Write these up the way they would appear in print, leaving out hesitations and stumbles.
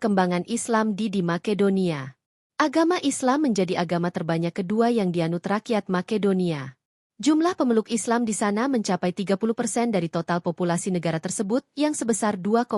perkembangan Islam di Makedonia. Agama Islam menjadi agama terbanyak kedua yang dianut rakyat Makedonia. Jumlah pemeluk Islam di sana mencapai 30% dari total populasi negara tersebut yang sebesar 2,1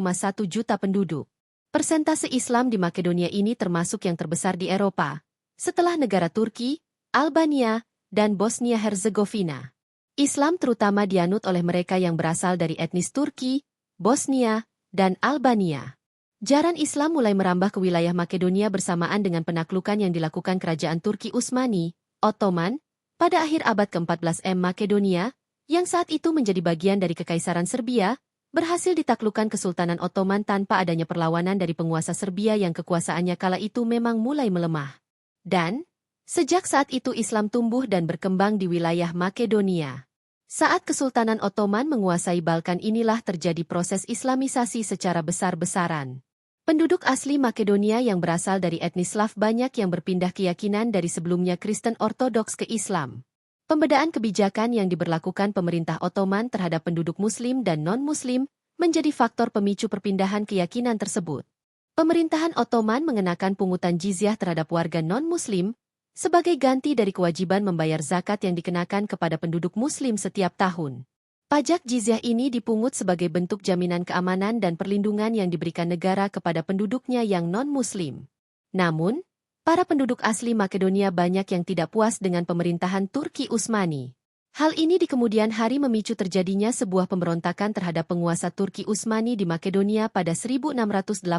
juta penduduk. Persentase Islam di Makedonia ini termasuk yang terbesar di Eropa, setelah negara Turki, Albania, dan Bosnia-Herzegovina. Islam terutama dianut oleh mereka yang berasal dari etnis Turki, Bosnia, dan Albania. Jaran Islam mulai merambah ke wilayah Makedonia bersamaan dengan penaklukan yang dilakukan kerajaan Turki Utsmani, Ottoman, pada akhir abad ke-14 Makedonia, yang saat itu menjadi bagian dari Kekaisaran Serbia, berhasil ditaklukkan Kesultanan Ottoman tanpa adanya perlawanan dari penguasa Serbia yang kekuasaannya kala itu memang mulai melemah. Dan, sejak saat itu Islam tumbuh dan berkembang di wilayah Makedonia. Saat Kesultanan Ottoman menguasai Balkan inilah terjadi proses Islamisasi secara besar-besaran. Penduduk asli Makedonia yang berasal dari etnis Slav banyak yang berpindah keyakinan dari sebelumnya Kristen Ortodoks ke Islam. Pembedaan kebijakan yang diberlakukan pemerintah Ottoman terhadap penduduk Muslim dan non-Muslim menjadi faktor pemicu perpindahan keyakinan tersebut. Pemerintahan Ottoman mengenakan pungutan jizyah terhadap warga non-Muslim, sebagai ganti dari kewajiban membayar zakat yang dikenakan kepada penduduk Muslim setiap tahun. Pajak jizyah ini dipungut sebagai bentuk jaminan keamanan dan perlindungan yang diberikan negara kepada penduduknya yang non-Muslim. Namun, para penduduk asli Makedonia banyak yang tidak puas dengan pemerintahan Turki Utsmani. Hal ini di kemudian hari memicu terjadinya sebuah pemberontakan terhadap penguasa Turki Utsmani di Makedonia pada 1689.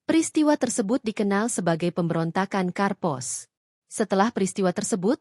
Peristiwa tersebut dikenal sebagai pemberontakan Karpos. Setelah peristiwa tersebut,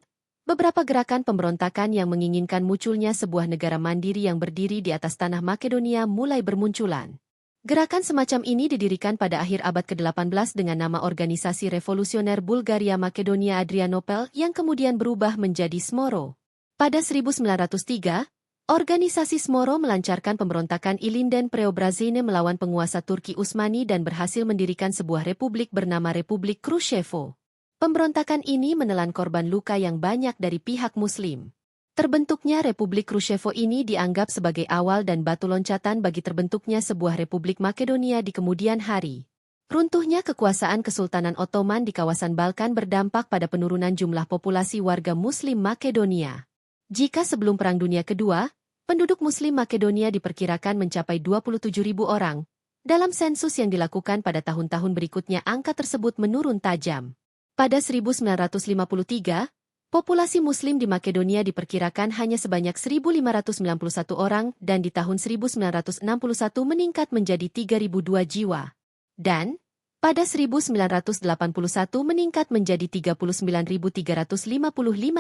beberapa gerakan pemberontakan yang menginginkan munculnya sebuah negara mandiri yang berdiri di atas tanah Makedonia mulai bermunculan. Gerakan semacam ini didirikan pada akhir abad ke-18 dengan nama Organisasi Revolusioner Bulgaria Makedonia Adrianopel yang kemudian berubah menjadi Smoro. Pada 1903, organisasi Smoro melancarkan pemberontakan Ilinden Preobrazhene melawan penguasa Turki Utsmani dan berhasil mendirikan sebuah republik bernama Republik Krushevo. Pemberontakan ini menelan korban luka yang banyak dari pihak Muslim. Terbentuknya Republik Krushevo ini dianggap sebagai awal dan batu loncatan bagi terbentuknya sebuah Republik Makedonia di kemudian hari. Runtuhnya kekuasaan Kesultanan Ottoman di kawasan Balkan berdampak pada penurunan jumlah populasi warga Muslim Makedonia. Jika sebelum Perang Dunia Kedua, penduduk Muslim Makedonia diperkirakan mencapai 27.000 orang, dalam sensus yang dilakukan pada tahun-tahun berikutnya angka tersebut menurun tajam. Pada 1953, populasi Muslim di Makedonia diperkirakan hanya sebanyak 1.591 orang dan di tahun 1961 meningkat menjadi 3.002 jiwa. Dan, pada 1981 meningkat menjadi 39.355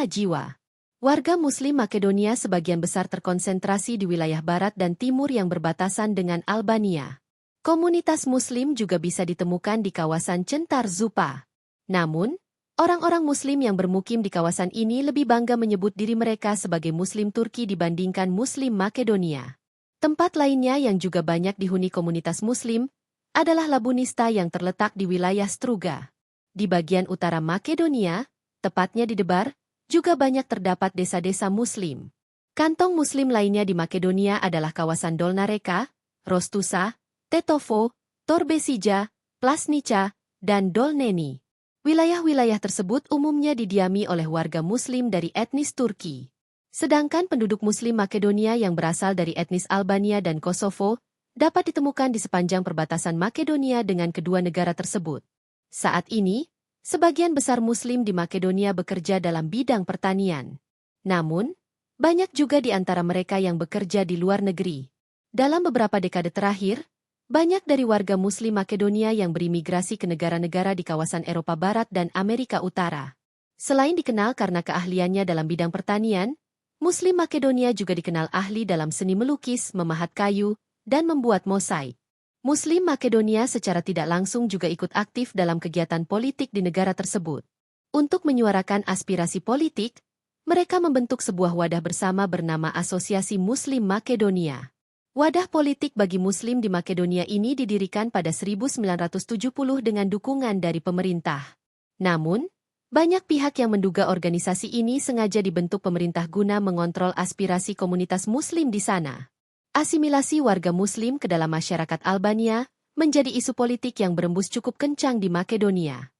jiwa. Warga Muslim Makedonia sebagian besar terkonsentrasi di wilayah barat dan timur yang berbatasan dengan Albania. Komunitas Muslim juga bisa ditemukan di kawasan Centar Zupa. Namun, orang-orang Muslim yang bermukim di kawasan ini lebih bangga menyebut diri mereka sebagai Muslim Turki dibandingkan Muslim Makedonia. Tempat lainnya yang juga banyak dihuni komunitas Muslim adalah Labunista yang terletak di wilayah Struga. Di bagian utara Makedonia, tepatnya di Debar, juga banyak terdapat desa-desa Muslim. Kantong Muslim lainnya di Makedonia adalah kawasan Dolna Reka, Rostusa, Tetovo, Torbesija, Plasnica, dan Dolneni. Wilayah-wilayah tersebut umumnya didiami oleh warga Muslim dari etnis Turki. Sedangkan penduduk Muslim Makedonia yang berasal dari etnis Albania dan Kosovo dapat ditemukan di sepanjang perbatasan Makedonia dengan kedua negara tersebut. Saat ini, sebagian besar Muslim di Makedonia bekerja dalam bidang pertanian. Namun, banyak juga di antara mereka yang bekerja di luar negeri. Dalam beberapa dekade terakhir, banyak dari warga Muslim Makedonia yang berimigrasi ke negara-negara di kawasan Eropa Barat dan Amerika Utara. Selain dikenal karena keahliannya dalam bidang pertanian, Muslim Makedonia juga dikenal ahli dalam seni melukis, memahat kayu, dan membuat mosaik. Muslim Makedonia secara tidak langsung juga ikut aktif dalam kegiatan politik di negara tersebut. Untuk menyuarakan aspirasi politik, mereka membentuk sebuah wadah bersama bernama Asosiasi Muslim Makedonia. Wadah politik bagi Muslim di Makedonia ini didirikan pada 1970 dengan dukungan dari pemerintah. Namun, banyak pihak yang menduga organisasi ini sengaja dibentuk pemerintah guna mengontrol aspirasi komunitas Muslim di sana. Asimilasi warga Muslim ke dalam masyarakat Albania menjadi isu politik yang berembus cukup kencang di Makedonia.